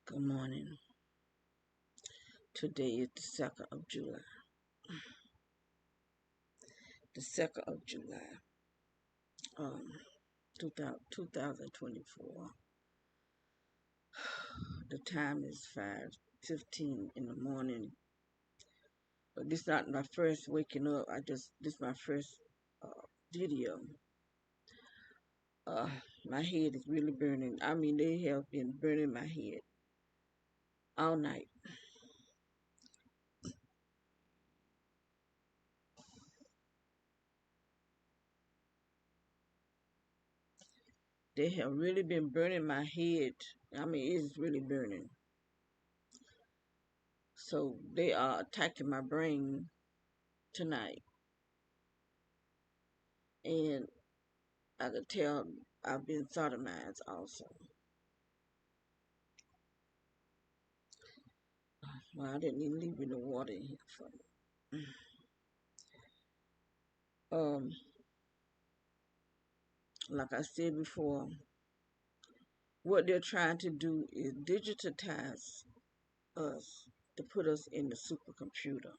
Good morning. Today is the 2nd of July. The 2nd of July, um, 2024. The time is 5:15 in the morning. But this is not my first waking up. This is my first video. Uh, my head is really burning. I mean, they have been burning my head all night. They have really been burning my head. I mean, it's really burning. So they are attacking my brain tonight. And I could tell I've been sodomized also. Well, I didn't even leave any water in here for me. Um, like I said before, what they're trying to do is digitize us to put us in the supercomputer.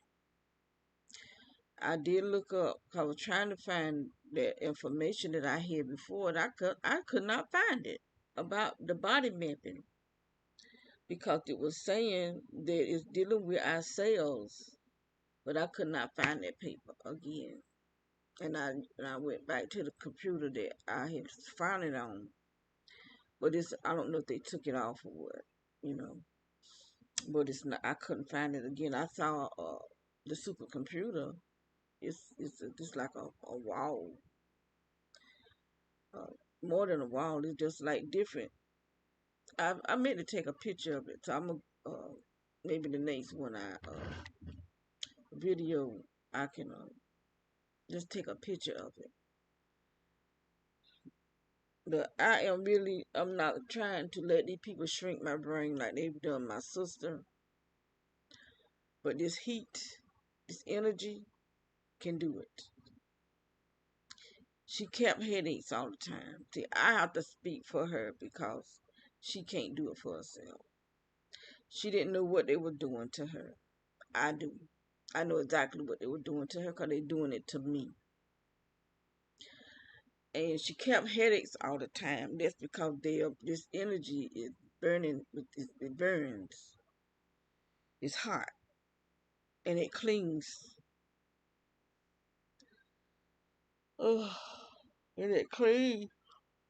I did look up, 'cause I was trying to find the information that I had before, and I could not find it about the body mapping, because it was saying that it's dealing with our cells, but I could not find that paper again. And I went back to the computer that I had found it on, but I don't know if they took it off or what, you know. But it's not. I couldn't find it again. I saw the supercomputer. It's like a wall, uh, more than a wall. It's just like different. I meant to take a picture of it, so I'm gonna maybe the next one video I can just take a picture of it. But I'm not trying to let these people shrink my brain like they've done my sister. But this heat, this energy can do it. She kept headaches all the time. See, I have to speak for her because she can't do it for herself. She didn't know what they were doing to her. I do. I know exactly what they were doing to her because they're doing it to me. And she kept headaches all the time. That's because this energy is burning. It burns. It's hot and it clings. Oh, and it clings.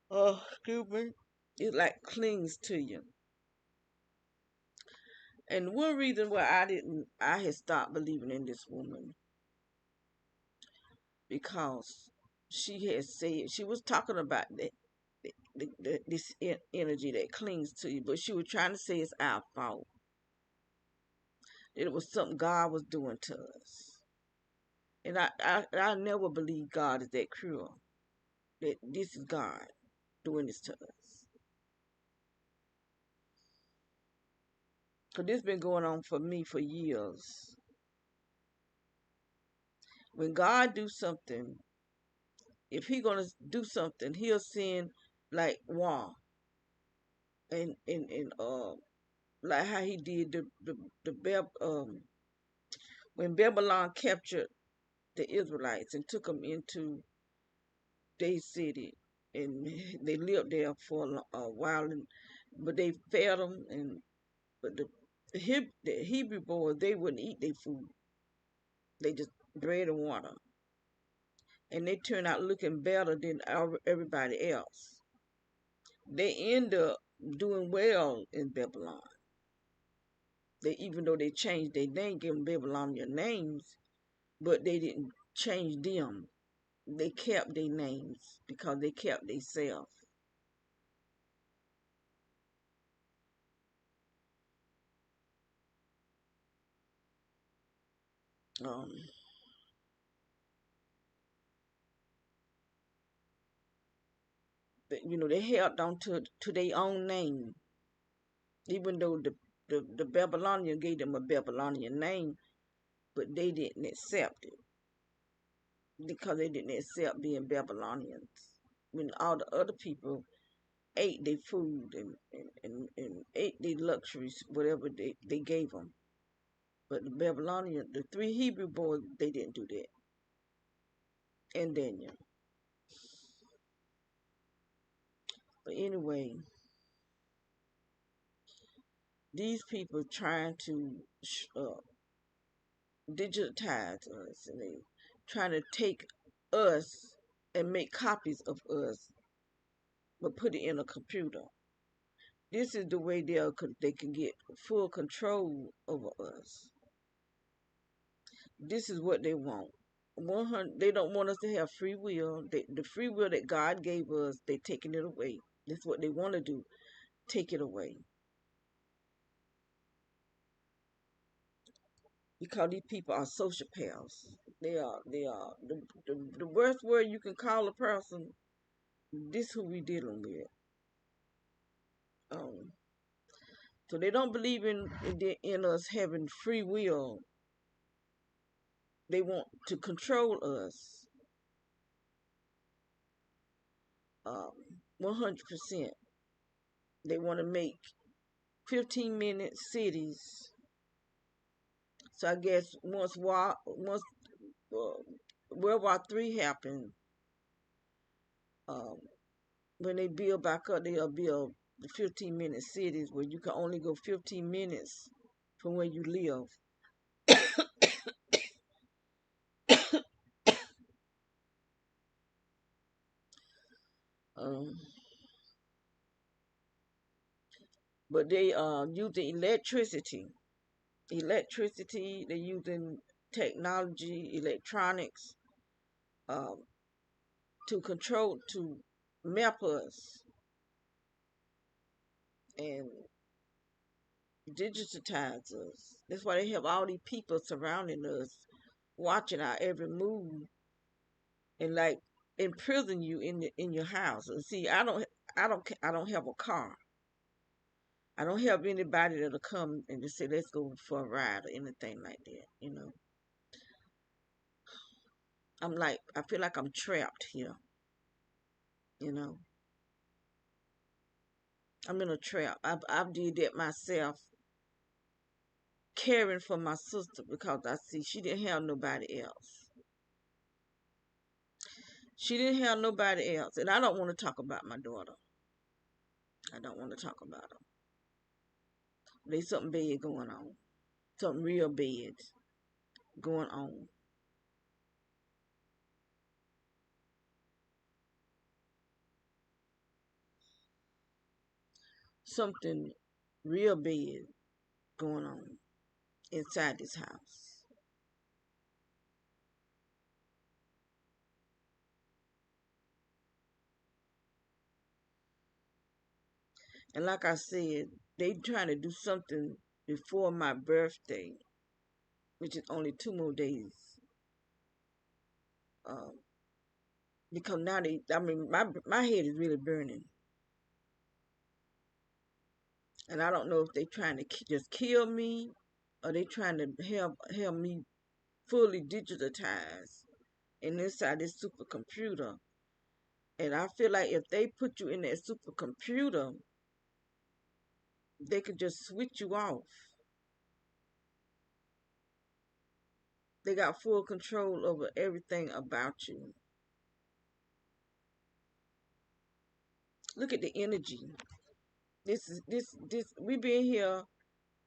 Oh, excuse me. It like clings to you. And one reason why I had stopped believing in this woman, because she had said, she was talking about this energy that clings to you, but she was trying to say it's our fault. It was something God was doing to us. And I never believed God is that cruel, that this is God doing this to us. Because this has been going on for me for years. When God do something, if he gonna do something, he'll send like war, and like how he did when Babylon captured the Israelites and took them into their city, and they lived there for a while, but they fed them, but the Hebrew boys, they wouldn't eat their food. They just bread and water, and they turned out looking better than everybody else. They end up doing well in Babylon. Even though they changed their name, gave them Babylonian names, but they didn't change them. They kept their names because they kept themselves. Um, they held on to their own name, even though the Babylonian gave them a Babylonian name, but they didn't accept it because they didn't accept being Babylonians. When all the other people ate their food and ate the luxuries, whatever they gave them. But the Babylonian, the three Hebrew boys, they didn't do that. And Daniel. But anyway, these people trying to digitize us, and they trying to take us and make copies of us, but put it in a computer. This is the way they can get full control over us. This is what they want. 100, they don't want us to have free will. The free will that God gave us, they're taking it away. That's what they want to do. Take it away. Because these people are sociopaths. They are the worst word you can call a person. This who we dealing with. Um, so they don't believe in us having free will. They want to control us. 100%. They want to make 15-minute cities. So I guess once World War III happened, um, when they build back up, they'll build the 15-minute cities where you can only go 15 minutes from where you live. Um, but they are using electricity. They're using technology, electronics, um, to map us and digitize us. That's why they have all these people surrounding us, watching our every move, and like imprison you in your house. And see, I don't have a car. I don't have anybody that'll come and just say, let's go for a ride or anything like that. I feel like I'm trapped here. You know, I'm in a trap. I've did that myself, caring for my sister because I see she didn't have nobody else. She didn't have nobody else, and I don't want to talk about my daughter. I don't want to talk about her. There's something bad going on. Something real bad going on. Something real bad going on inside this house. And like I said, they trying to do something before my birthday, which is only 2 more days. Um, because now my head is really burning, and I don't know if they trying to just kill me, or they trying to have me fully digitized and inside this supercomputer. And I feel like if they put you in that supercomputer, they could just switch you off. They got full control over everything about you. Look at the energy. This we've been here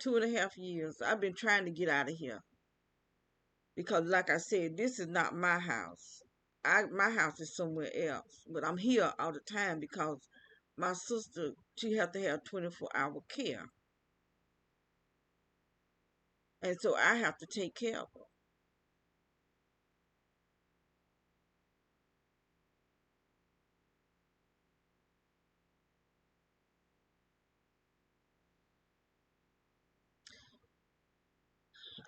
2.5 years. I've been trying to get out of here because, like I said, this is not my house. My house is somewhere else, but I'm here all the time because my sister, she have to have 24-hour care, and so I have to take care of her.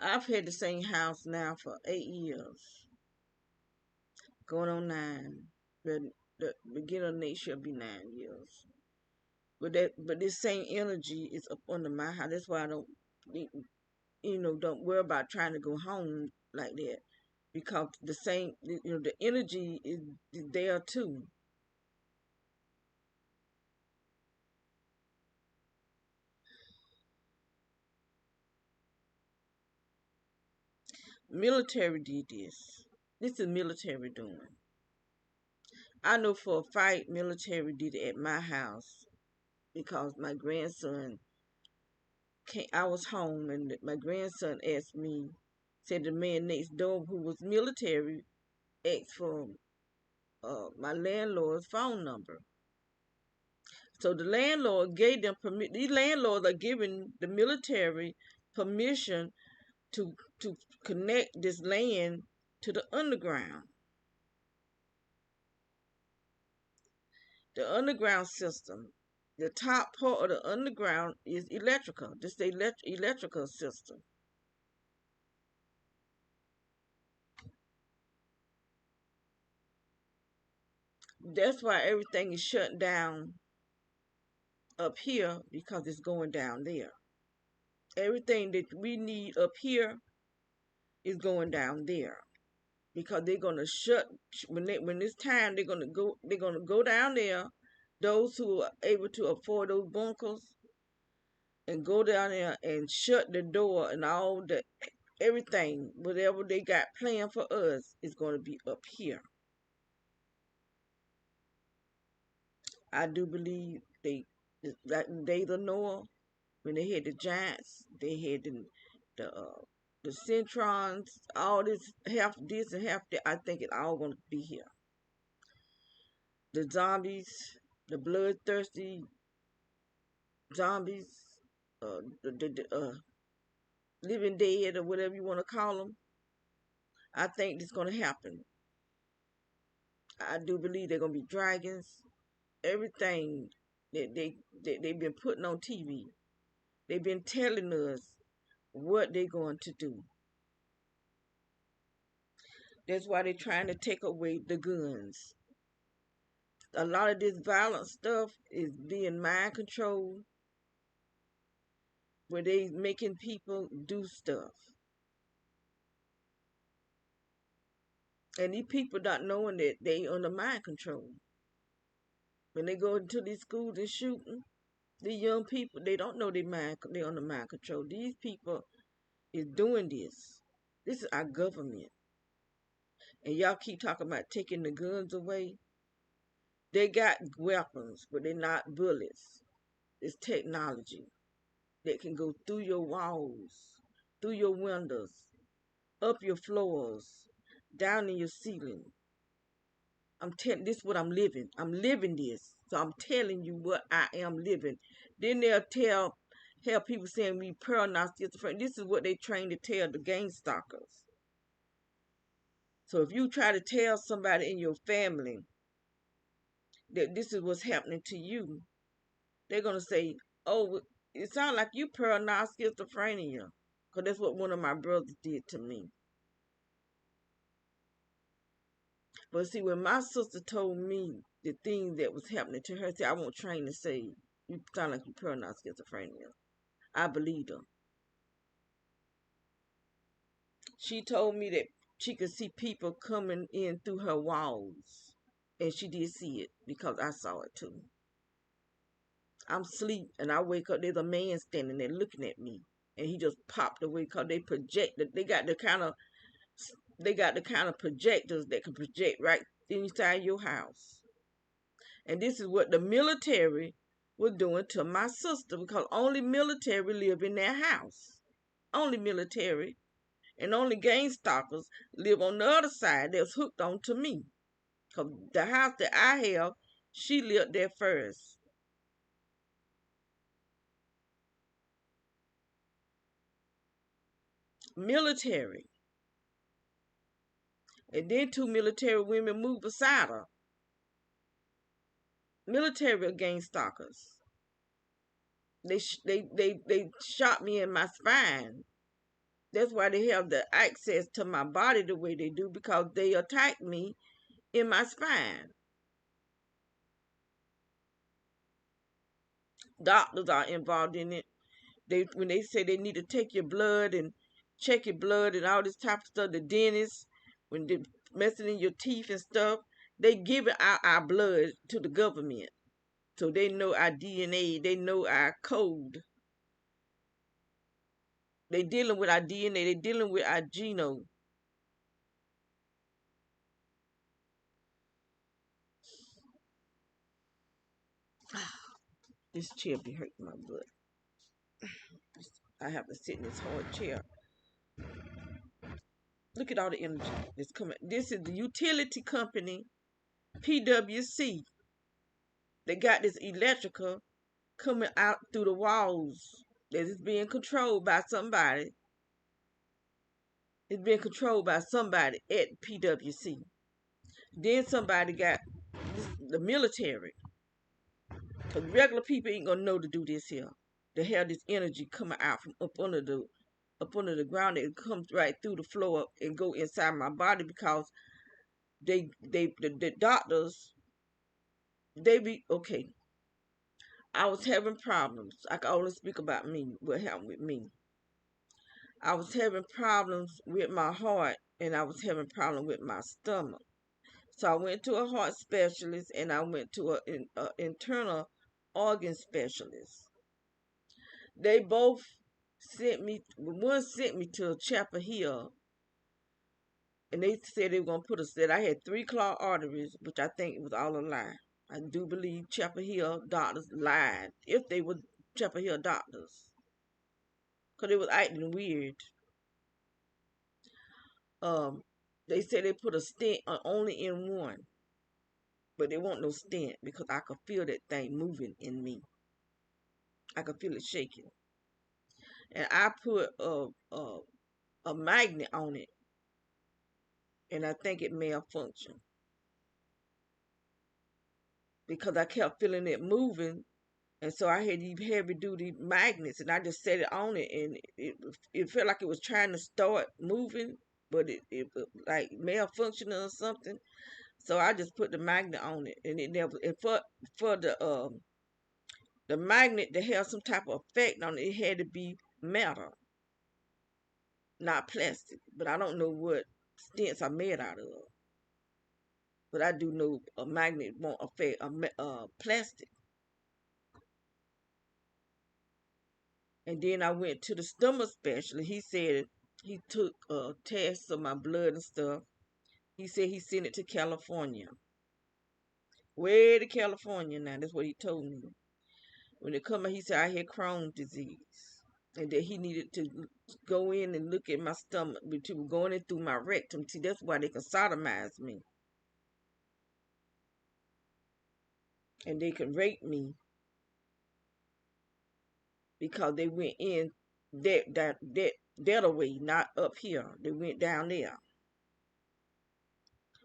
I've had the same house now for 8 years, going on 9. The beginning of next year will be 9 years. But this same energy is up under my house. That's why I don't, don't worry about trying to go home like that, because the same, the energy is there too. Military did this. This is military doing. I know for a fact military did it at my house because my grandson came. I was home and my grandson asked me, said the man next door who was military asked for my landlord's phone number. So the landlord gave them permission. These landlords are giving the military permission to connect this land to the underground. The underground system, the top part of the underground is electrical. This is the electrical system. That's why everything is shut down up here because it's going down there. Everything that we need up here is going down there because they're gonna shut when it's time they're gonna go down there. Those who are able to afford those bunkers and go down there and shut the door and all the everything whatever they got planned for us is going to be up here. I do believe they like days of Noah when they had the giants, they had the centrons, all this half this and half that. I think it all going to be here. The zombies, the bloodthirsty zombies, the living dead or whatever you want to call them. I think it's going to happen. I do believe they're going to be dragons. Everything that they've been putting on TV, they've been telling us what they're going to do. That's why they're trying to take away the guns. A lot of this violent stuff is being mind controlled, where they making people do stuff. And these people not knowing that they under mind control. When they go into these schools and shooting, the young people, they don't know they under mind control. These people is doing this. This is our government. And y'all keep talking about taking the guns away. They got weapons, but they're not bullets. It's technology that can go through your walls, through your windows, up your floors, down in your ceiling. I'm telling this is what I'm living. I'm living this. So I'm telling you what I am living. Then they'll have people saying we paranoid schizophrenic. This is what they train to tell the gang stalkers. So if you try to tell somebody in your family that this is what's happening to you, they're gonna say, "Oh, it sounds like you paranoid schizophrenia," because that's what one of my brothers did to me. But see, when my sister told me the things that was happening to her, see, I won't train to say you sound like you paranoid schizophrenia. I believed her. She told me that she could see people coming in through her walls, and she did see it because I saw it too. I'm asleep and I wake up. There's a man standing there looking at me, and he just popped away because they project. They got the kind of projectors that can project right inside your house. And this is what the military was doing to my sister because only military live in their house. Only military and only gang stalkers live on the other side that's hooked on to me. Because the house that I have, she lived there first. Military. And then two military women moved beside her. Military gang stalkers. They shot me in my spine. That's why they have the access to my body the way they do because they attacked me in my spine. Doctors are involved in it. When they say they need to take your blood and check your blood and all this type of stuff, the dentist, when they're messing in your teeth and stuff, they give out our blood to the government. So they know our DNA, they know our code. They dealing with our DNA, they dealing with our genome. This chair be hurting my butt. I have to sit in this hard chair. Look at all the energy that's coming. This is the utility company, PWC. They got this electrical coming out through the walls that is being controlled by somebody. It's being controlled by somebody at PWC. Then somebody got the military. Because regular people ain't gonna know to do this here. To have this energy coming out from up under the ground that comes right through the floor and go inside my body because the doctors, they be okay. I was having problems. I can only speak about me, what happened with me. I was having problems with my heart and I was having problems with my stomach. So I went to a heart specialist and I went to a internal organ specialist. They both sent me, one sent me to Chapel Hill, and they said they were going to put us, that I had 3 clogged arteries, which I think it was all a lie. I do believe Chapel Hill doctors lied, if they were Chapel Hill doctors, because they was acting weird. Um, they said they put a stent only in one, but they want no stent because I could feel that thing moving in me. I could feel it shaking, and I put a magnet on it, and I think it malfunctioned because I kept feeling it moving, and so I had these heavy duty magnets, and I just set it on it, and it felt like it was trying to start moving, but it like malfunctioning or something. So I just put the magnet on it, and it never. And for the magnet to have some type of effect on it, it had to be metal, not plastic. But I don't know what stents are made out of. But I do know a magnet won't affect plastic. And then I went to the stomach specialist. He said he took tests of my blood and stuff. He said he sent it to California. Way to California now. That's what he told me. When it come, he said I had Crohn's disease. And that he needed to go in and look at my stomach, but he was going in through my rectum. See, that's why they can sodomize me. And they can rape me because they went in that away, not up here. They went down there.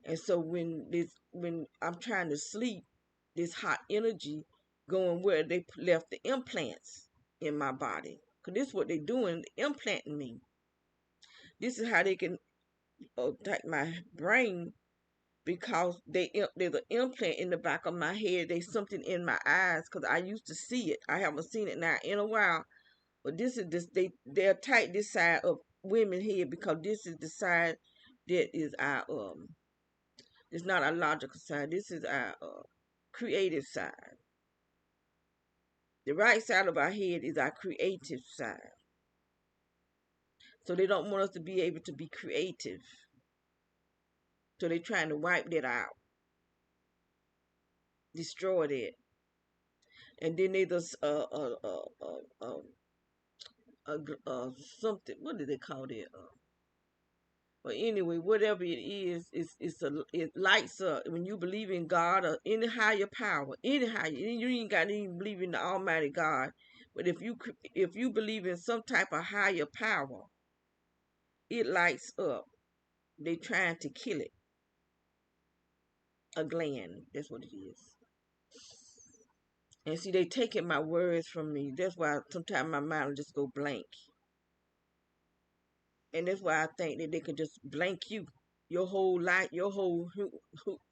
And so when I'm trying to sleep, this hot energy going where they left the implants in my body. Because this is what they're doing, implanting me. This is how they can attack my brain because there's an implant in the back of my head. There's something in my eyes because I used to see it. I haven't seen it now in a while. But they attack this side of women head because this is the side that is our it's not our logical side. This is our creative side. The right side of our head is our creative side. So they don't want us to be able to be creative. So they're trying to wipe that out, destroy that, and then they just something. What do they call that? But anyway, whatever it is, it lights up when you believe in God or any higher power, any higher. You ain't got to even believe in the Almighty God, but if you believe in some type of higher power, it lights up. They trying to kill it. A gland. That's what it is. And see, they taking my words from me. That's why sometimes my mind will just go blank. And that's why I think that they can just blank you, your whole life, your whole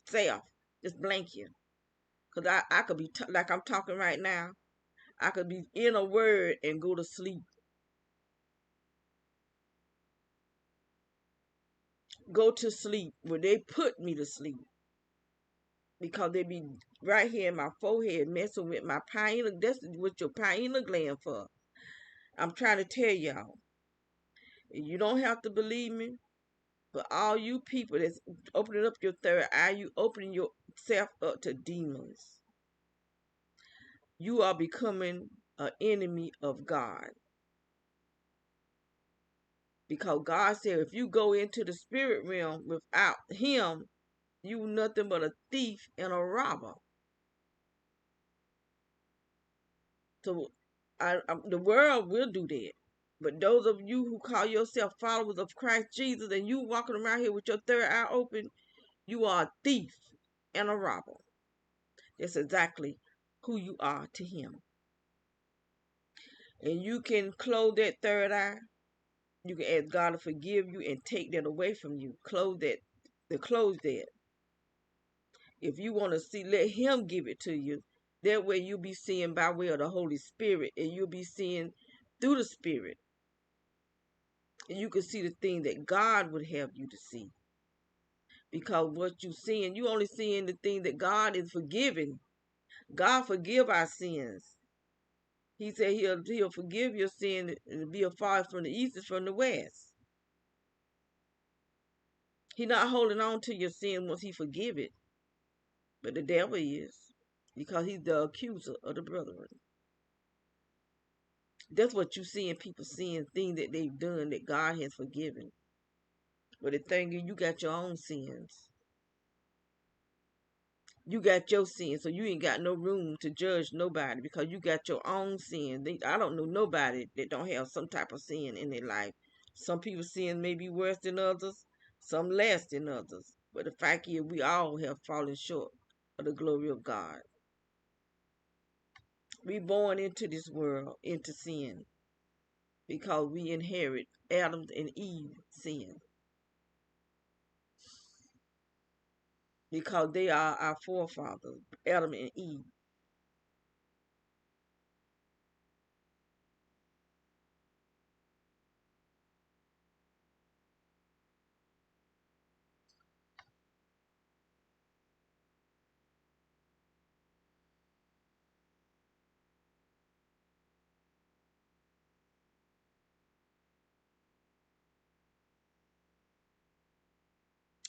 self, just blank you. Cause I could be like I'm talking right now. I could be in a word and go to sleep. Go to sleep where they put me to sleep because they be right here in my forehead messing with my pineal. That's what your pineal gland for. I'm trying to tell y'all. You don't have to believe me, but all you people that's opening up your third eye, you opening yourself up to demons. you are becoming an enemy of God. Because God said if you go into the spirit realm without him, you nothing but a thief and a robber. So the world will do that. But those of you who call yourself followers of Christ Jesus and you walking around here with your third eye open, you are a thief and a robber. That's exactly who you are to him. And you can close that third eye. You can ask God to forgive you and take that away from you. Close that. If you want to see, let him give it to you. That way you'll be seeing by way of the Holy Spirit, and you'll be seeing through the Spirit. And you can see the thing that God would have you to see. Because what you seeing, you only seeing the thing that God is forgiving. God forgive our sins. He said he'll forgive your sin and be as far from the east as from the west. He's not holding on to your sin once he forgive it. But the devil is. Because he's the accuser of the brethren. That's what you see in people seeing things that they've done that God has forgiven. But the thing is, you got your own sins. You got your sins, so you ain't got no room to judge nobody because you got your own sin. I don't know nobody that don't have some type of sin in their life. Some people's sin may be worse than others, some less than others. But the fact is, we all have fallen short of the glory of God. We born into this world, into sin, because we inherit Adam and Eve sin. Because they are our forefathers, Adam and Eve.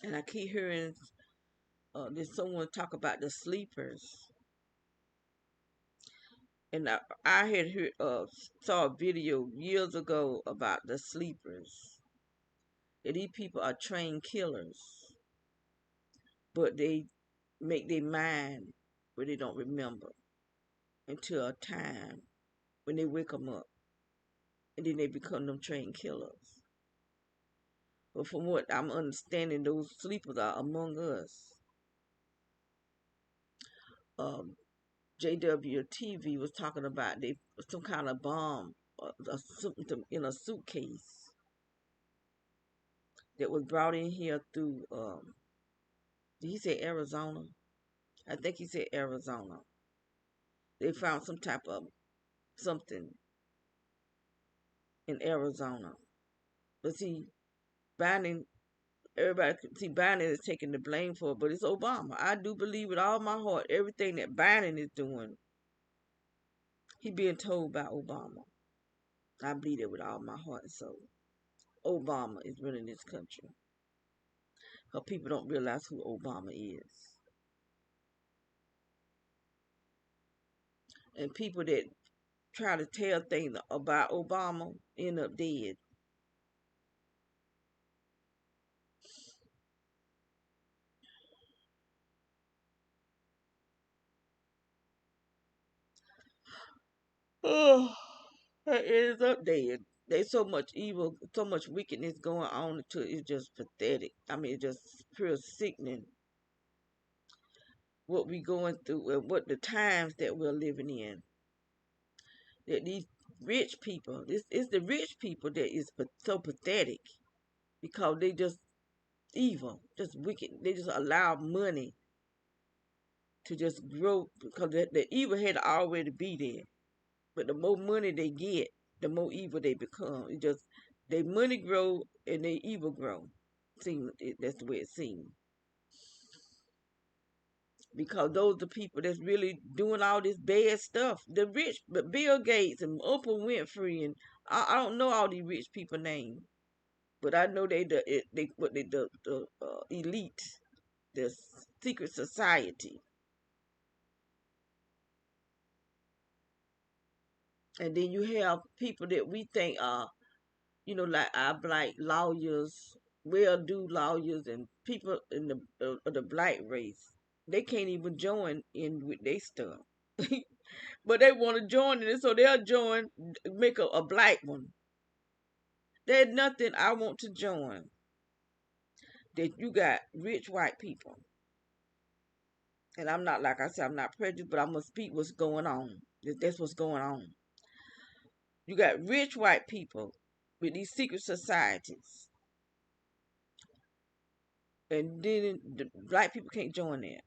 And I keep hearing there's someone talk about the sleepers. And I had heard, saw a video years ago about the sleepers. That these people are trained killers, but they make their mind where they don't remember until a time when they wake them up, and then they become them trained killers. But from what I'm understanding, those sleepers are among us. Um, JWTV was talking about some kind of bomb in a suitcase that was brought in here through. Did he say Arizona? I think he said Arizona. They found some type of something in Arizona. But see, Biden, everybody see Biden is taking the blame for it, but it's Obama. I do believe with all my heart everything that Biden is doing. He being told by Obama. I believe it with all my heart and soul. Obama is running this country. Because people don't realize who Obama is. And people that try to tell things about Obama end up dead. Oh, it ends up dead. There's so much evil, so much wickedness going on until it's just pathetic. I mean, it's just pure sickening what we going through and what the times that we're living in. That these rich people, this is the rich people that is so pathetic because they just evil, just wicked. They just allow money to just grow because the evil had to already be there. But the more money they get, the more evil they become. It just they money grow and they evil grow. That's the way it seems. Because those are the people that's really doing all this bad stuff. The rich, but Bill Gates and Oprah Winfrey and I don't know all these rich people names, but I know the elite, the secret society. And then you have people that we think are, like our black lawyers, well-do lawyers, and people in the black race. They can't even join in with their stuff, but they want to join in it, so they'll join, make a black one. There's nothing I want to join. That you got rich white people, and I'm not, like I said, I'm not prejudiced, but I'm gonna speak what's going on. That's what's going on. You got rich white people with these secret societies, and then the black people can't join that.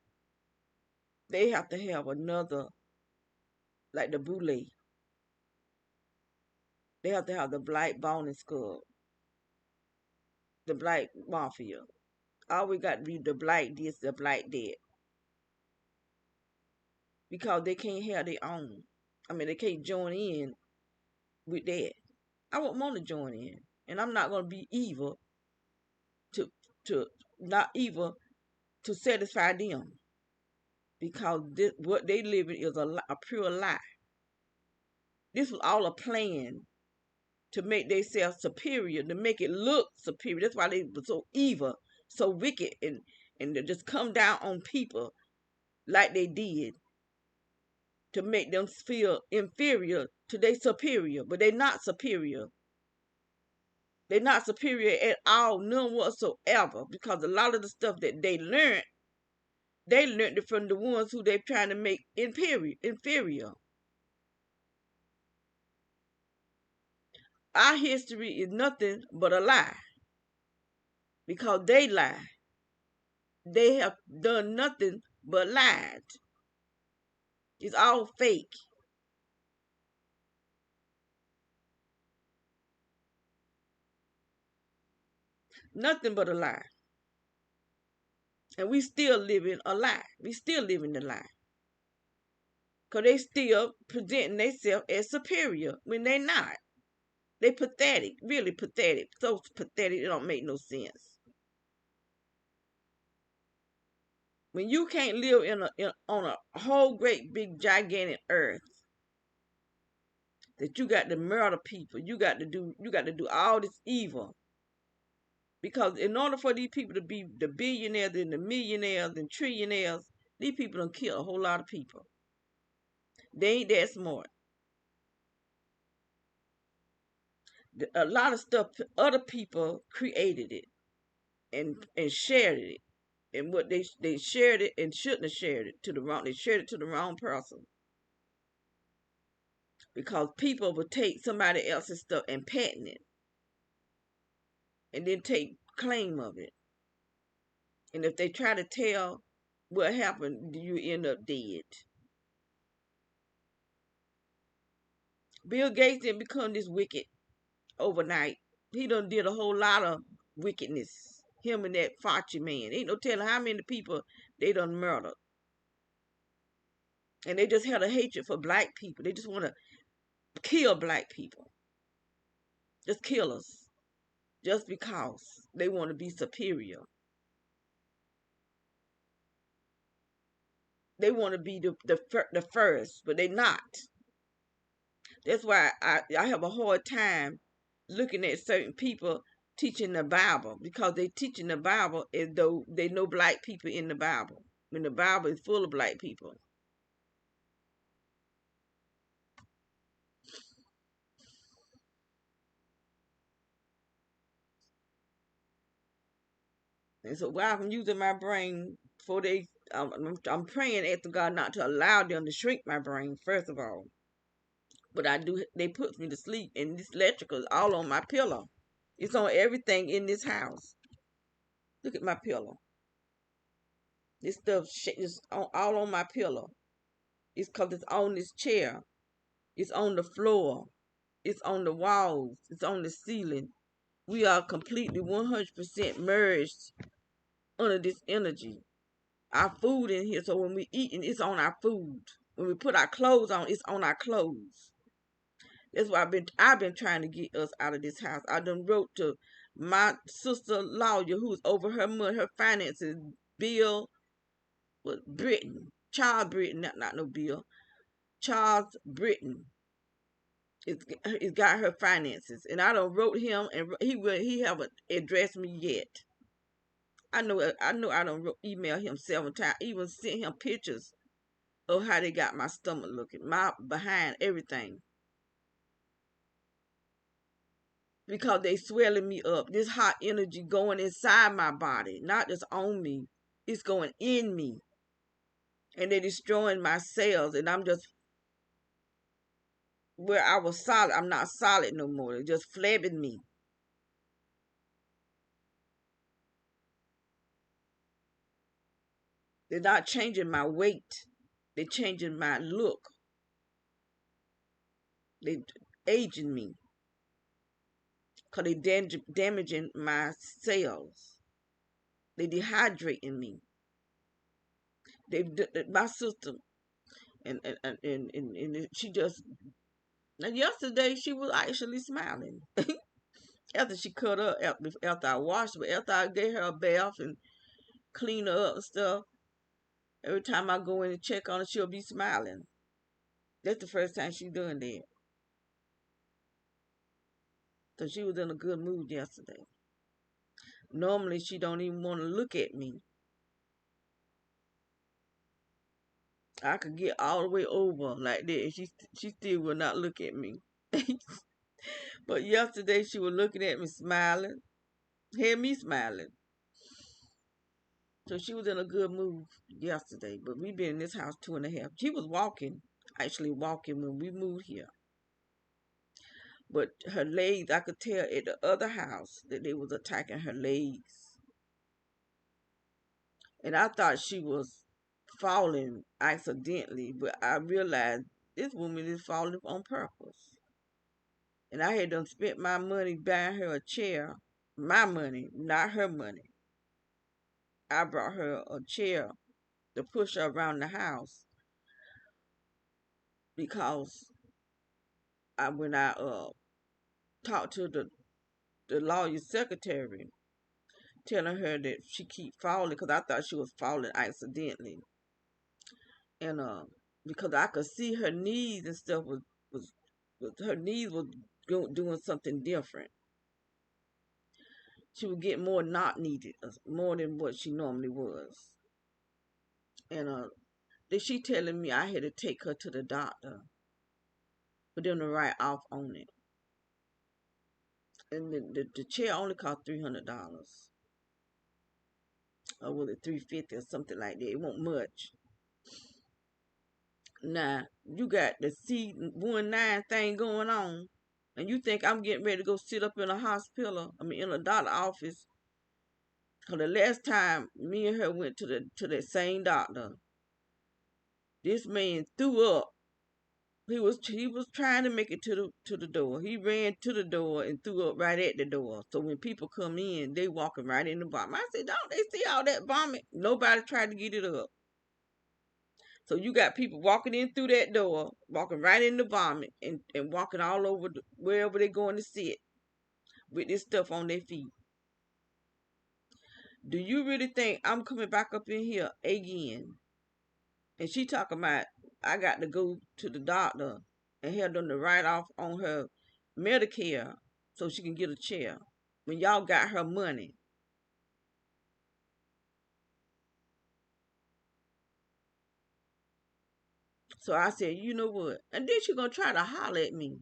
They have to have another, like the boule. They have to have the black bone and skull, the black mafia. All we got to be the black this, the black that, because they can't have their own. I mean, they can't join in with that. I won't want to join in, and I'm not gonna be evil to to not evil to satisfy them, because what they live in is a pure lie. This was all a plan to make themselves superior, to make it look superior. That's why they were so evil, so wicked, and to just come down on people like they did, to make them feel inferior to their superior. But they're not superior. They're not superior at all, none whatsoever, because a lot of the stuff that they learned it from the ones who they're trying to make inferior. Our history is nothing but a lie, because they lie. They have done nothing but lied. It's all fake. Nothing but a lie. And we still living a lie. We still living the lie. Because they still presenting themselves as superior when they not. They pathetic. Really pathetic. So pathetic it don't make no sense. When you can't live on a whole great big gigantic earth, that you got to murder people, you got to do all this evil. Because in order for these people to be the billionaires and the millionaires and trillionaires, these people done kill a whole lot of people. They ain't that smart. A lot of stuff other people created it and shared it. And what they shared it and shouldn't have shared it to the wrong. They shared it to the wrong person. Because people will take somebody else's stuff and patent it, and then take claim of it. And if they try to tell what happened, you end up dead. Bill Gates didn't become this wicked overnight. He done did a whole lot of wickedness. Him and that Fauci man. Ain't no telling how many people they done murdered. And they just had a hatred for black people. They just want to kill black people. Just kill us. Just because they want to be superior. They want to be the first, but they not. That's why I have a hard time looking at certain people teaching the Bible, because they teaching the Bible as though they know black people in the Bible, when the Bible is full of black people. And so while I'm using my brain for I'm praying after God not to allow them to shrink my brain, first of all. But I do, they put me to sleep, and this electrical is all on my pillow. It's on everything in this house. Look at my pillow. This stuff is all on my pillow. It's because it's on this chair. It's on the floor. It's on the walls. It's on the ceiling. We are completely 100% merged under this energy. Our food in here, so when we eating, it's on our food. When we put our clothes on, it's on our clothes. That's why I've been trying to get us out of this house. I done wrote to my sister lawyer who's over her finances, Bill Britton, Charles Britton, not no Bill, Charles Britton. It's got her finances, and I done wrote him, and he haven't addressed me yet. I know I done email him several times, even sent him pictures of how they got my stomach looking, my behind, everything, because they swelling me up. This hot energy going inside my body, not just on me. It's going in me, and they're destroying my cells, and I'm just where I was solid. I'm not solid no more. They're just flabbing me. They're not changing my weight. They're changing my look. They aging me because they damaging my cells. They dehydrating me. My sister and she just now yesterday she was actually smiling after she cut up after I washed her, after I gave her a bath and clean her up and stuff. Every time I go in and check on her, she'll be smiling. That's the first time she done that. So she was in a good mood yesterday. Normally she don't even want to look at me. I could get all the way over like that, and she still will not look at me. But yesterday she was looking at me, smiling, had me smiling. So she was in a good mood yesterday. But we been in this house 2.5. She was actually walking when we moved here. But her legs, I could tell at the other house that they was attacking her legs. And I thought she was falling accidentally, but I realized this woman is falling on purpose. And I had done spent my money buying her a chair. My money, not her money. I brought her a chair to push her around the house because when I talked to the lawyer's secretary, telling her that she keep falling because I thought she was falling accidentally, and because I could see her knees and stuff was, was her knees was doing something different. She would get more knock needed, more than what she normally was, and then she telling me I had to take her to the doctor for them to write off on it, and the chair only cost $300. Or was it 350 or something like that? It wasn't much. Now you got the C19 thing going on, and you think I'm getting ready to go sit up in a hospital? I mean, in a doctor office. Cause the last time me and her went to that same doctor, this man threw up. He was trying to make it to the door. He ran to the door and threw up right at the door. So when people come in, they walking right in the vomit. I said, don't they see all that vomit? Nobody tried to get it up. So you got people walking in through that door, walking right in the vomit, and walking all over wherever they're going to sit with this stuff on their feet. Do you really think I'm coming back up in here again? And she talking about I got to go to the doctor and have them to write off on her Medicare so she can get a chair. When y'all got her money. So I said, you know what? And then she gonna try to holler at me.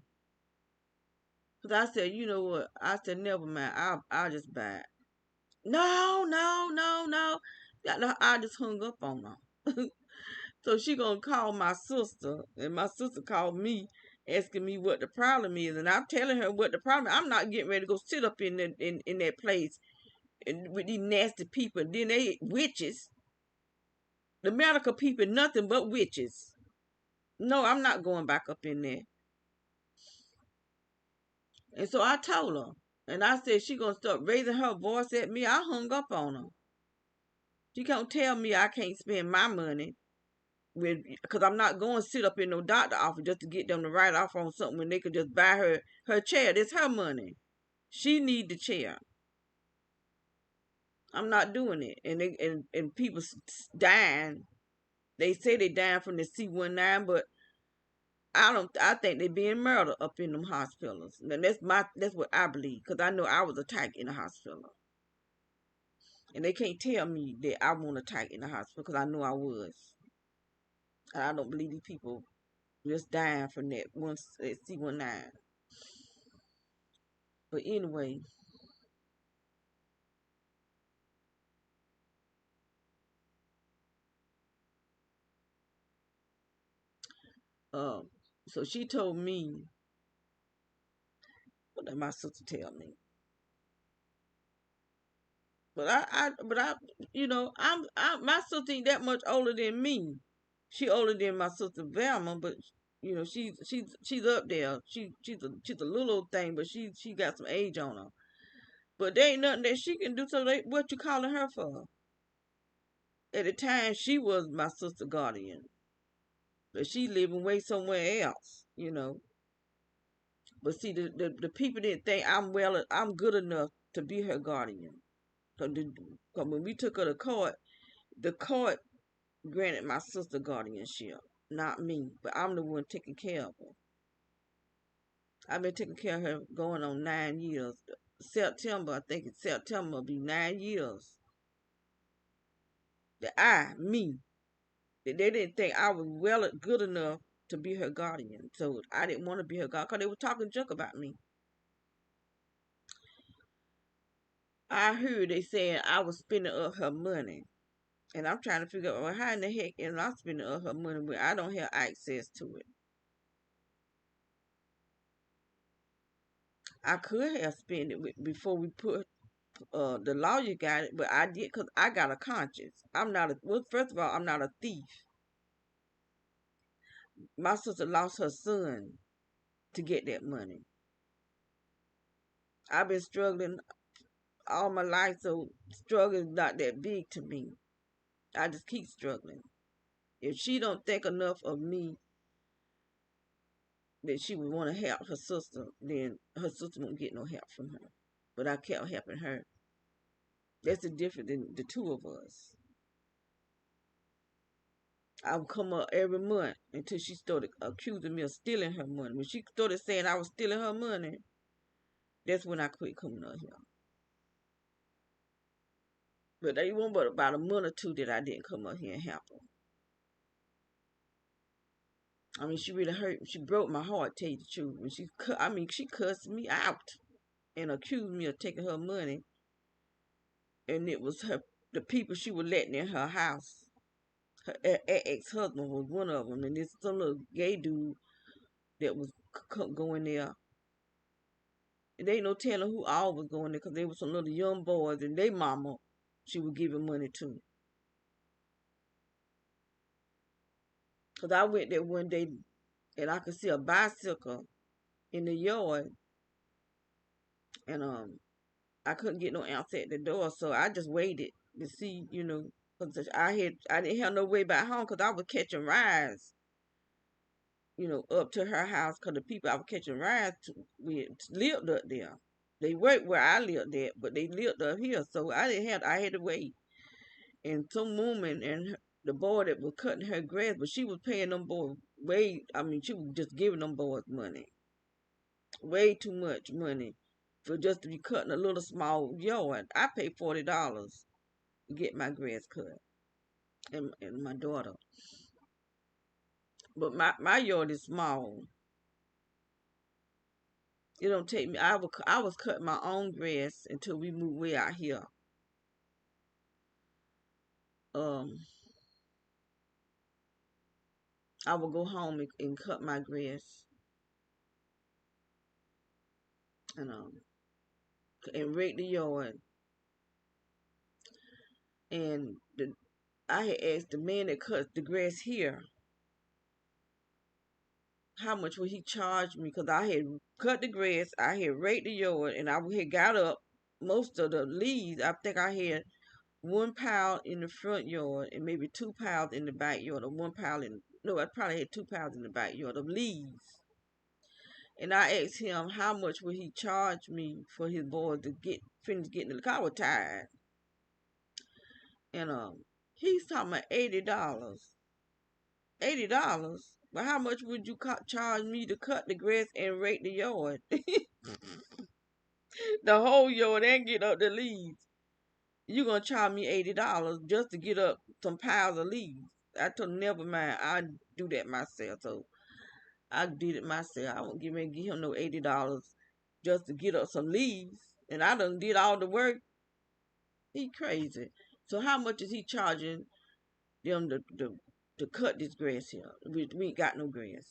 Cause I said, you know what? I said, never mind. I'll just buy it. No, no, no, no. I just hung up on her. So she gonna call my sister, and my sister called me, asking me what the problem is, and I'm telling her what the problem. I'm not getting ready to go sit up in that place and with these nasty people. Then they witches. The medical people, nothing but witches. No, I'm not going back up in there. And so I told her, and I said she gonna start raising her voice at me. I hung up on her. She can't tell me I can't spend my money because I'm not going to sit up in no doctor office just to get them to write off on something when they could just buy her chair. That's her money. She need the chair. I'm not doing it. And people dying. They say they dying from the C19, but I think they being murdered up in them hospitals. And that's what I believe, because I know I was attacked in the hospital. And they can't tell me that I won't attack in the hospital, because I know I was. And I don't believe these people just dying from that one C19. But anyway, um, so she told me, what did my sister tell me? But I, my sister ain't that much older than me. She older than my sister Velma, but she's up there. She's a little old thing, but she got some age on her. But there ain't nothing that she can do. So what you calling her for? At the time, she was my sister guardian, but she living way somewhere else. But see, the people didn't think I'm good enough to be her guardian. Cause when we took her to court, the court granted my sister guardianship, not me. But I'm the one taking care of her. I've been taking care of her going on 9 years. September, I think it's September, will be 9 years. Me, they didn't think I was good enough to be her guardian. So I didn't want to be her guardian because they were talking junk about me. I heard they saying I was spending up her money. And I'm trying to figure out, well, how in the heck am I spending up her money when I don't have access to it? I could have spent it before we put the lawyer got it, but I did because I got a conscience. Well, first of all, I'm not a thief. My sister lost her son to get that money. I've been struggling all my life, so struggling is not that big to me. I just keep struggling. If she don't think enough of me that she would want to help her sister, then her sister won't get no help from her. But I kept helping her. That's the difference in the two of us. I would come up every month until she started accusing me of stealing her money. When she started saying I was stealing her money, that's when I quit coming up here. But they won't but about a month or two that I didn't come up here and help her. I mean, she really hurt me. She broke my heart, tell you the truth. When she cussed me out and accused me of taking her money. And it was the people she was letting in her house. Her ex-husband was one of them. And this some little gay dude that was going there. And they ain't no telling who all was going there because they were some little young boys and they mama she was giving money to. Because I went there one day and I could see a bicycle in the yard and I couldn't get no answer at the door, so I just waited to see, because I didn't have no way back home because I was catching rides, up to her house because the people I was catching rides with lived up there. They worked where I lived at, but they lived up here, so I had to wait. And some woman and the boy that was cutting her grass, but she was paying them boys she was just giving them boys money. Way too much money for just to be cutting a little small yard. I paid $40 to get my grass cut and my daughter. But my yard is small. It don't take me. I was cutting my own grass until we moved way out here. Um, I would go home and cut my grass and rake the yard. And I had asked the man that cuts the grass here how much would he charge me because I had cut the grass, I had raked the yard, and I had got up most of the leaves. I think I had 1 pound in the front yard and maybe 2 pounds in the backyard, or 1 pound in no, I probably had 2 pounds in the backyard of leaves. And I asked him how much would he charge me for his boy to finish getting the car. I was tired. And he's talking about $80. $80? But how much would you charge me to cut the grass and rake the yard? The whole yard and get up the leaves. You gonna charge me $80 just to get up some piles of leaves. I told him, never mind, I do that myself. So I did it myself. I won't give him no $80 just to get up some leaves. And I done did all the work. He crazy. So how much is he charging them to cut this grass here? We ain't got no grass.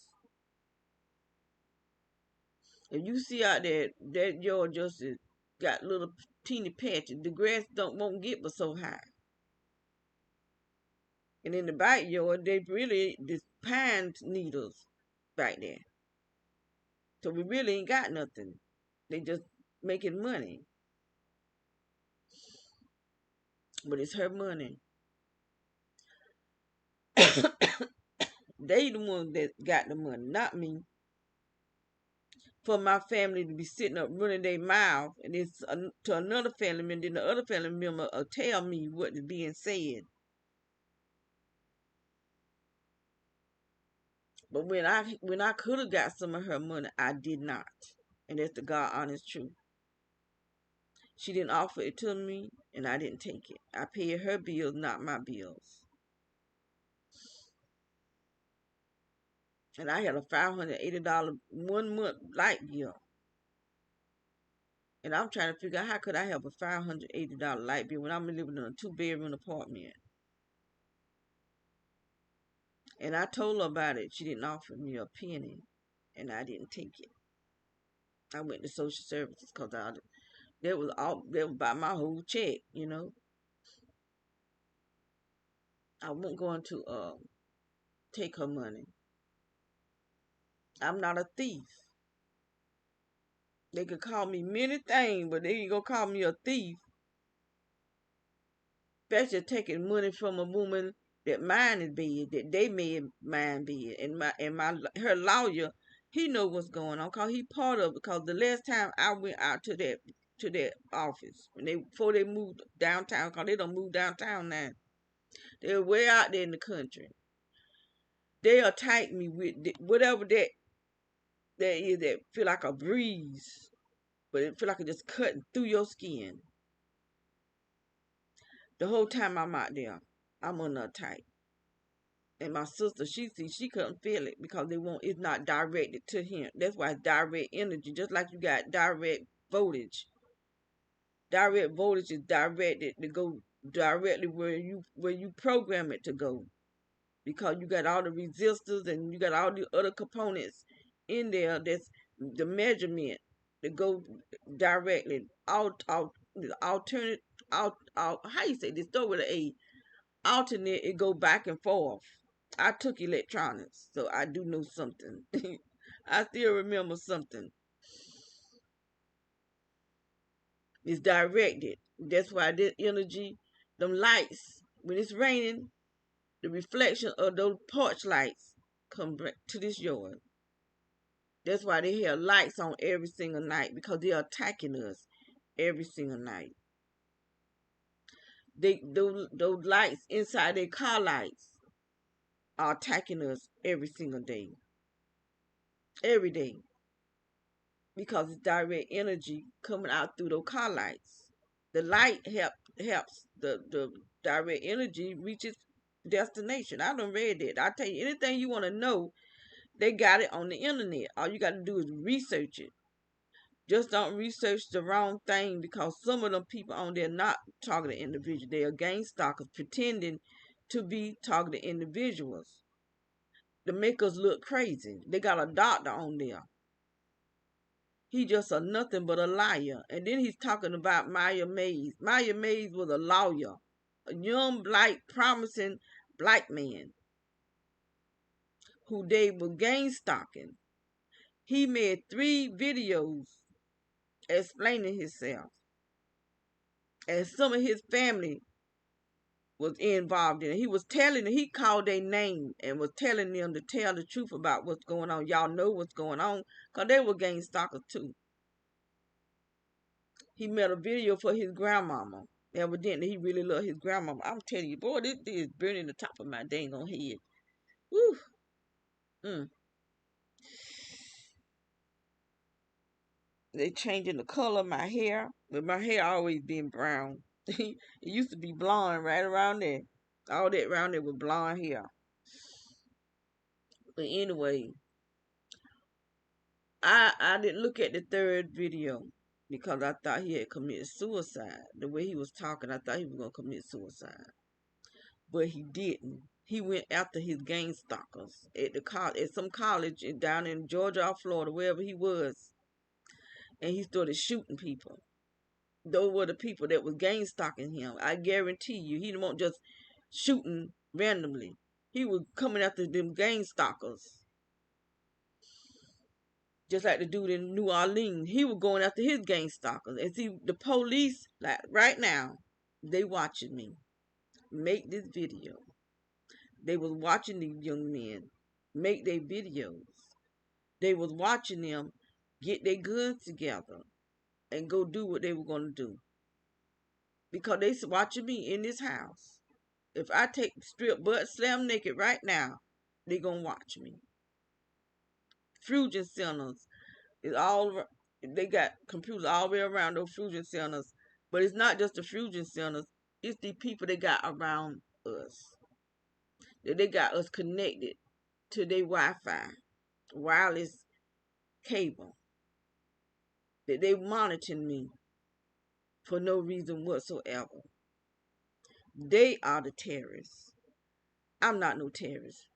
If you see out there that yard just got little teeny patches, the grass won't get but so high. And in the backyard, they really just pine needles back there. So we really ain't got nothing. They just making money. But it's her money. They the ones that got the money, not me. For my family to be sitting up running their mouth and it's to another family member, then the other family member tell me what is being said. But when I could have got some of her money, I did not. And that's the God honest truth. She didn't offer it to me, and I didn't take it. I paid her bills, not my bills. And I had a $580 1 month light bill. And I'm trying to figure out how could I have a $580 light bill when I'm living in a 2-bedroom apartment. And I told her about it. She didn't offer me a penny, and I didn't take it. I went to social services because that was about my whole check, you know. I wasn't going to take her money. I'm not a thief. They could call me many things, but they ain't gonna call me a thief. Especially taking money from a woman that mine is bad, that they made mine bad, and her lawyer, he know what's going on, cause he part of it. Cause the last time I went out to that office before they moved downtown, cause they don't move downtown now. They were way out there in the country. They attack me with whatever that is that feel like a breeze, but it feel like it just cutting through your skin. The whole time I'm out there, I'm under attack. And my sister, she couldn't feel it because it's not directed to him. That's why it's direct energy, just like you got direct voltage. Direct voltage is directed to go directly where you program it to go. Because you got all the resistors and you got all the other components in there that's the measurement that go directly alternate how you say this, start with an A. Alternate, it go back and forth. I took electronics, so I do know something. I still remember something. It's directed. That's why this energy, them lights, when it's raining, the reflection of those porch lights come back to this yard. That's why they have lights on every single night, because they're attacking us every single night. Those lights inside their car lights are attacking us every single day. Every day. Because it's direct energy coming out through those car lights. The light helps the direct energy reach its destination. I done read that. I tell you, anything you want to know, they got it on the internet. All you got to do is research it. Just don't research the wrong thing, because some of them people on there not targeted individuals. They are gang stalkers pretending to be targeted individuals to make us look crazy. They got a doctor on there. He just a nothing but a liar. And then he's talking about Maya Mays. Maya Mays was a lawyer, a young, black, promising black man who they were gang stalking. He made 3 videos explaining himself. And some of his family was involved in it. He was telling them, he called their name and was telling them to tell the truth about what's going on. Y'all know what's going on, because they were gang stalkers too. He made a video for his grandmama. Evidently, he really loved his grandmama. I'm telling you, boy, this is burning the top of my dang on head. Woo. Mm. They changing the color of my hair, but my hair always been brown. It used to be blonde right around there. All that around there was blonde hair. But anyway, I didn't look at the third video because I thought he had committed suicide. The way he was talking, I thought he was gonna commit suicide, but he didn't. He went after his gang stalkers at at some college down in Georgia or Florida, wherever he was, and he started shooting people. Those were the people that was gang stalking him. I guarantee you, he wasn't just shooting randomly. He was coming after them gang stalkers. Just like the dude in New Orleans, he was going after his gang stalkers. And see, the police, like right now, they watching me make this video. They was watching these young men make their videos. They was watching them get their guns together and go do what they were going to do. Because they watching me in this house. If I take strip butt slam naked right now, they going to watch me. Fusion centers is all, they got computers all the way around those fusion centers. But it's not just the fusion centers, it's the people they got around us. That they got us connected to their Wi-Fi, wireless cable. That they monitoring me for no reason whatsoever. They are the terrorists. I'm not no terrorist.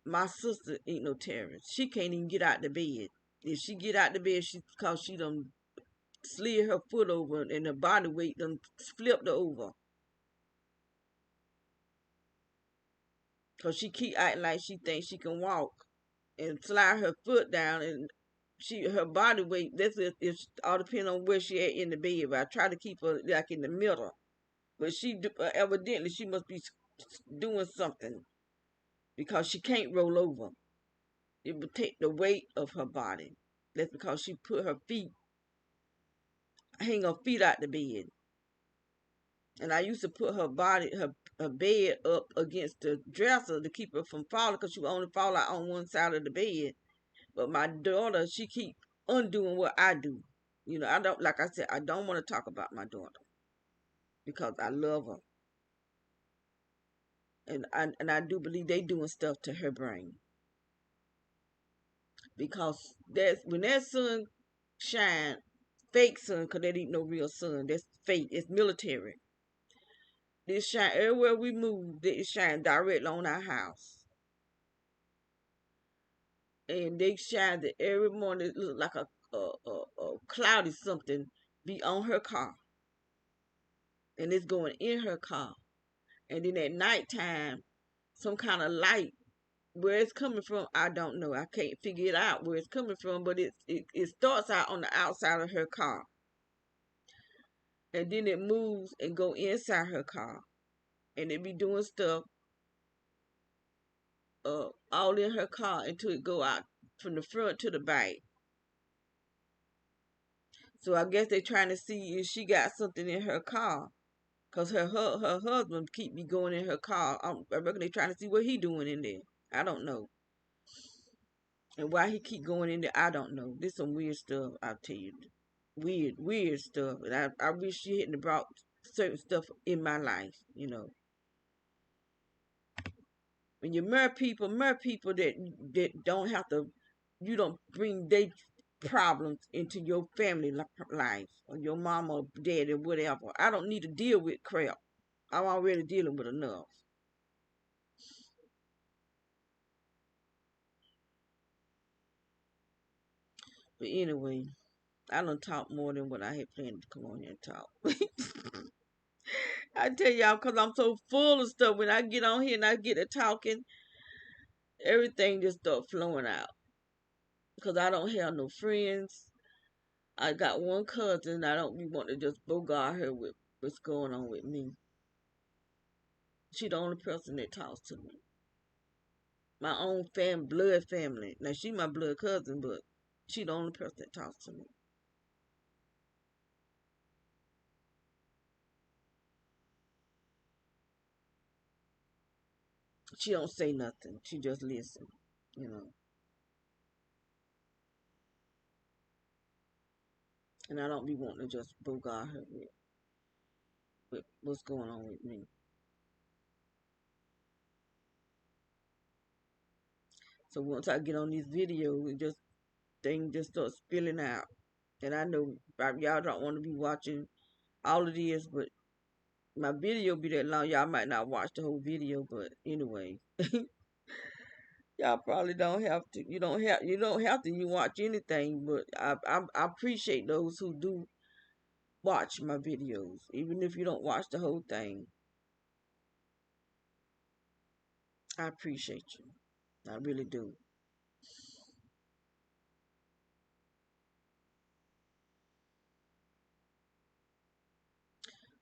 My sister ain't no terrorist. She can't even get out the bed. If she get out the bed, she cause she done slid her foot over and her body weight done flipped her over. Cause she keep acting like she thinks she can walk and slide her foot down and her body weight. That's if all depends on where she at in the bed. But I try to keep her like in the middle. But evidently she must be doing something because she can't roll over. It would take the weight of her body. That's because she put hang her feet out the bed. And I used to put her bed up against the dresser to keep her from falling because she would only fall out on one side of the bed. But my daughter, she keep undoing what I do. I don't, like I said, I don't want to talk about my daughter because I love her. And I do believe they doing stuff to her brain. Because when that sun shine, fake sun, because that ain't no real sun. That's fake. It's military. This shine everywhere we move. It shine directly on our house. And they shine it every morning. It look like a cloudy something be on her car. And it's going in her car. And then at nighttime, some kind of light. Where it's coming from, I don't know. I can't figure it out where it's coming from, but it starts out on the outside of her car. And then it moves and go inside her car. And it be doing stuff all in her car until it go out from the front to the back. So I guess they trying to see if she got something in her car. Because her husband keep me going in her car. I reckon they trying to see what he doing in there. I don't know. And why he keep going in there, I don't know. This some weird stuff, I'll tell you. Weird stuff. And I wish she hadn't brought certain stuff in my life. When you marry people that don't have to, you don't bring their problems into your family life or your mama or dad or whatever. I don't need to deal with crap. I'm already dealing with enough. But anyway, I don't talk more than what I had planned to come on here and talk. I tell y'all, because I'm so full of stuff. When I get on here and I get to talking, everything just start flowing out. Because I don't have no friends. I got one cousin. I don't be want to just bogart her with what's going on with me. She the only person that talks to me. My own blood family. Now she my blood cousin, but she the only person that talks to me. She don't say nothing. She just listen. You know. And I don't be wanting to just bogart her with what's going on with me. So once I get on these videos, it just things just start spilling out. And I know y'all don't want to be watching all of this, but my video be that long. Y'all might not watch the whole video, but anyway, y'all probably don't have to. You don't have to. You watch anything, but I appreciate those who do watch my videos, even if you don't watch the whole thing. I appreciate you. I really do.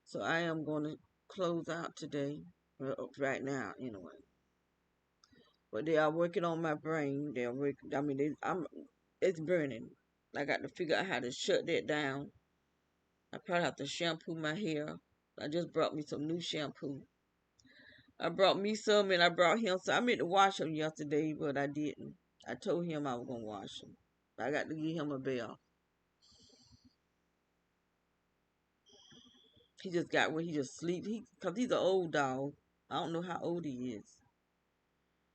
So I am going to close out today, right now, anyway. But they are working on my brain. They're working. I mean, it's burning. I got to figure out how to shut that down. I probably have to shampoo my hair. I just brought me some new shampoo. I brought me some and I brought him some. I meant to wash him yesterday, but I didn't. I told him I was gonna wash him. I got to give him a bath. He just got where he just sleep. Cause he's an old dog. I don't know how old he is.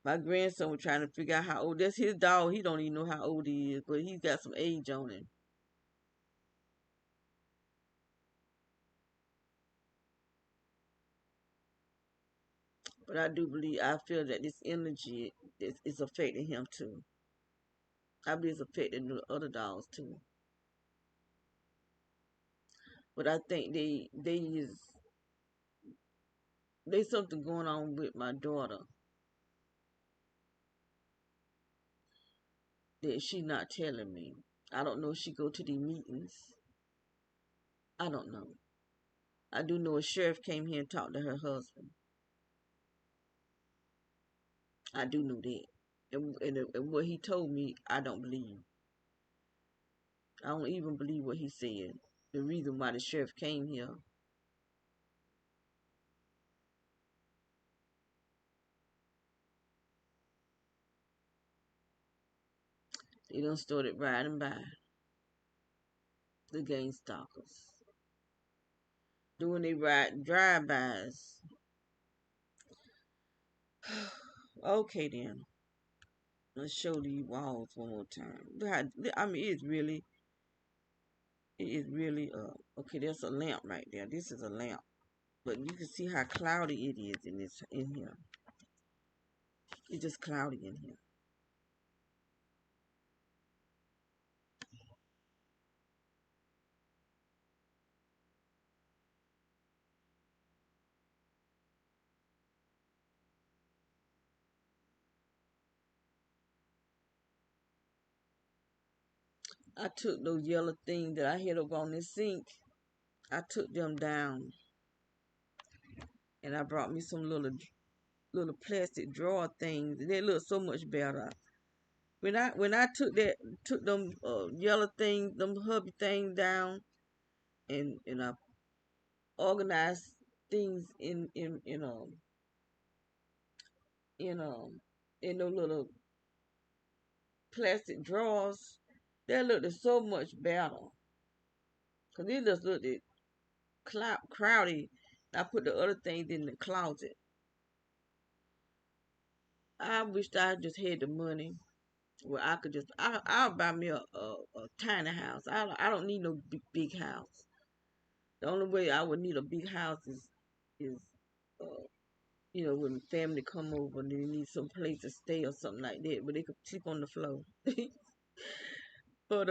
My grandson was trying to figure out how old. That's his dog. He don't even know how old he is, but he's got some age on him. But I feel that this energy is affecting him too. I believe it's affecting the other dogs too. But I think there's something going on with my daughter that she not telling me. I don't know if she go to the meetings. I don't know. I do know a sheriff came here and talked to her husband. I do know that. And what he told me, I don't believe. I don't even believe what he said. The reason why the sheriff came here. They done started riding by the gang stalkers. Doing they ride drive-bys. Okay then. Let's show these walls one more time. I mean, it is really, okay, there's a lamp right there. This is a lamp. But you can see how cloudy it is in here. It's just cloudy in here. I took those yellow things that I had up on this sink. I took them down and I brought me some little plastic drawer things. They look so much better. When I took them yellow things, them hubby things down, and I organized things in in those little plastic drawers. They looked so much better. Cause they just looked crowded. I put the other things in the closet. I wished I just had the money where I could I'll buy me a tiny house. I don't need no big house. The only way I would need a big house is uh, when family come over and they need some place to stay or something like that, but they could sleep on the floor. But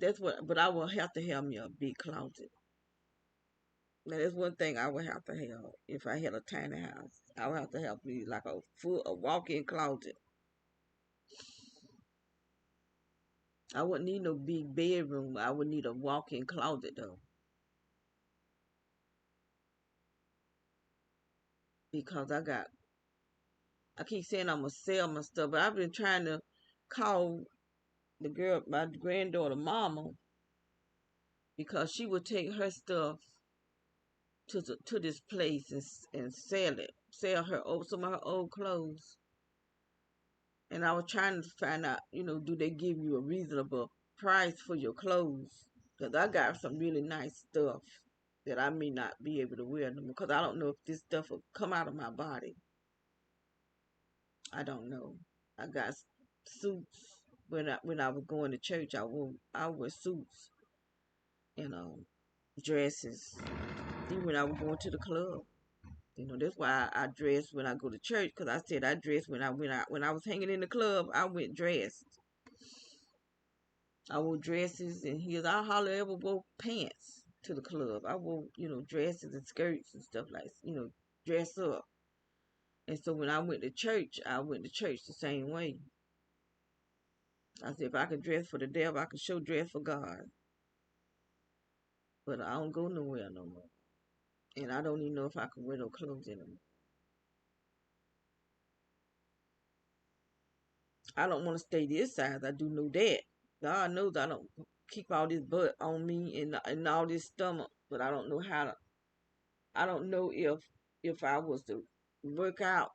that's what. But I will have to have me a big closet. Now that's one thing I would have to have if I had a tiny house. I would have to have me like a walk-in closet. I wouldn't need no big bedroom. I would need a walk-in closet though, because I keep saying I'm gonna sell my stuff, but I've been trying to call my granddaughter, mama, because she would take her stuff to this place and sell it, sell some of her old clothes, And I was trying to find out, do they give you a reasonable price for your clothes? Because I got some really nice stuff that I may not be able to wear no more. Because I don't know if this stuff will come out of my body. I don't know. I got suits. When I was going to church, I wear suits and dresses. Even when I was going to the club. That's why I dress when I go to church, because I said I dress when I was hanging in the club, I went dressed. I wore dresses and heels. I hardly ever wore pants to the club. I wore, dresses and skirts and stuff like, dress up. And so when I went to church the same way. I said if I could dress for the devil, I could show dress for God. But I don't go nowhere no more. And I don't even know if I can wear no clothes anymore. I don't want to stay this size. I do know that. God knows I don't keep all this butt on me and all this stomach, but I don't know how to. I don't know if I was to work out,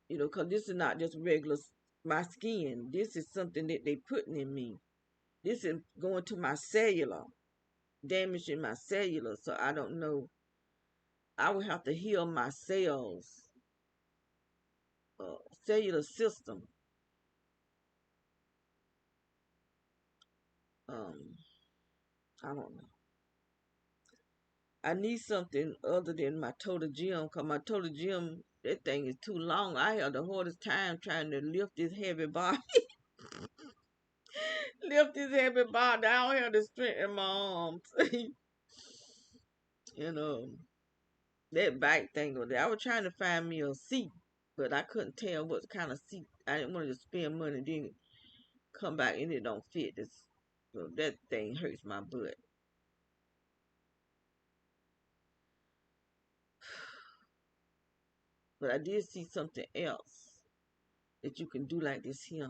because this is not just regular my skin. This is something that they putting in me. This is going to my cellular, damaging my cellular. So I don't know. I would have to heal my uh, cellular system. Um, I don't know. I need something other than my total gym, because my total gym, that thing is too long. I have the hardest time trying to lift this heavy body. Lift this heavy body. I don't have the strength in my arms. you know, that bike thing over there. I was trying to find me a seat, but I couldn't tell what kind of seat. I didn't want to spend money and then come back and it don't fit. So that thing hurts my butt. But I did see something else that you can do like this here.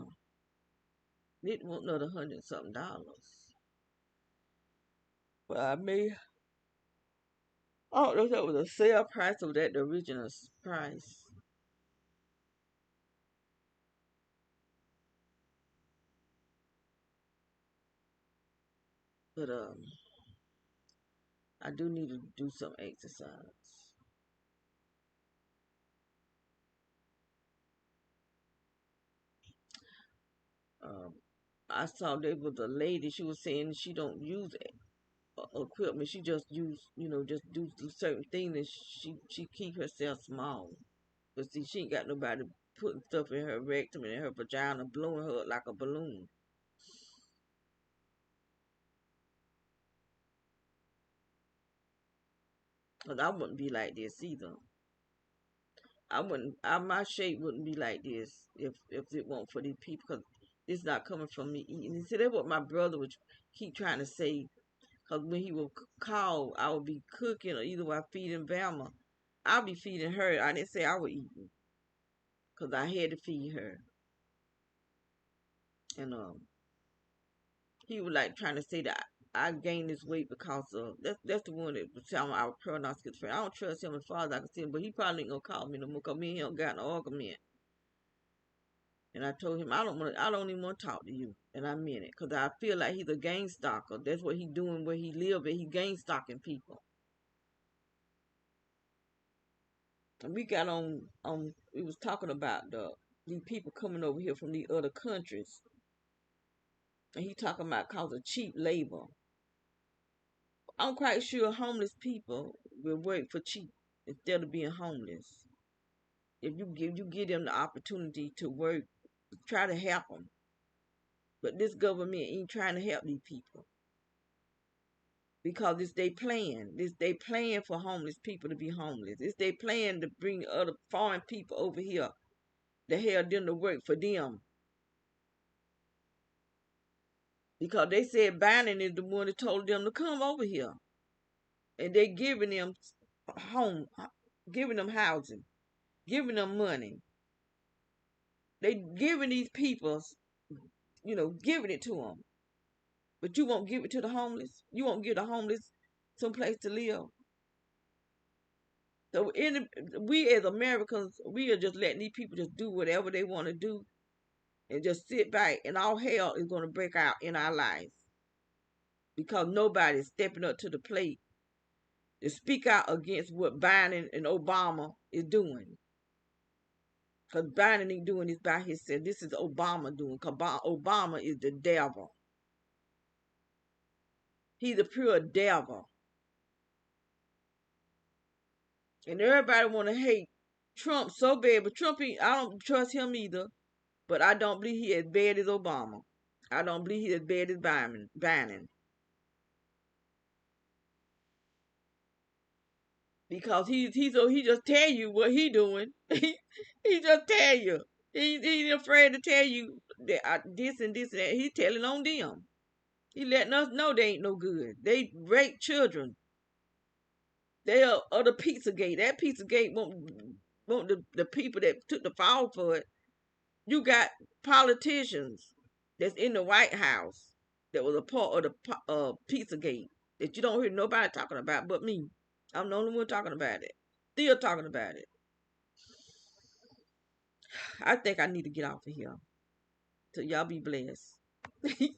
It want another $100 something. But I don't know if that was a sale price or that the original price. But I do need to do some exercise. Um, I saw there was a lady. She was saying she don't use equipment. She just just do certain things, and she keep herself small. But see, she ain't got nobody putting stuff in her rectum and in her vagina, blowing her up like a balloon. Cause I wouldn't be like this either. I wouldn't. My shape wouldn't be like this if it weren't for these people. Cause it's not coming from me eating. And see, that's what my brother would keep trying to say. Cause when he would call, I would be cooking or either while feeding Velma. I'll be feeding her. I didn't say I was eating. Cause I had to feed her. And he was like trying to say that I gained this weight because of that's the one that was telling me I was paranoid schizophrenia. I don't trust him as far as I can see him, but he probably ain't gonna call me no more because me and him got in an argument. And I told him I don't even want to talk to you. And I meant it because I feel like he's a gang stalker. That's what he doing where he live and he gang stalking people. And we got we was talking about these people coming over here from the other countries. And he talking about cause of cheap labor. I'm quite sure homeless people will work for cheap instead of being homeless. If you give them the opportunity to work, try to help them. But this government ain't trying to help these people because it's they plan. This they plan for homeless people to be homeless. It's they plan to bring other foreign people over here to help them to work for them because they said Biden is the one that told them to come over here, and they giving them home, giving them housing, giving them money. They giving these people, giving it to them. But you won't give it to the homeless. You won't give the homeless some place to live. So we as Americans, we are just letting these people just do whatever they want to do. and just sit back, and all hell is going to break out in our lives because nobody's stepping up to the plate to speak out against what Biden and Obama is doing. Because Biden ain't doing this by himself. This is Obama doing. Because Obama is the devil. He's a pure devil. And everybody want to hate Trump so bad. But Trump, I don't trust him either. But I don't believe he as bad as Obama. I don't believe he as bad as Biden. Because he just tell you what he doing. he just tell you. He's afraid to tell you that this and this and that. He telling on them. He letting us know they ain't no good. They rape children. They are the Pizzagate. That Pizzagate want the people that took the fall for it. You got politicians that's in the White House that was a part of the Pizzagate that you don't hear nobody talking about but me. I'm the only one talking about it. Still talking about it. I think I need to get off of here. So y'all be blessed.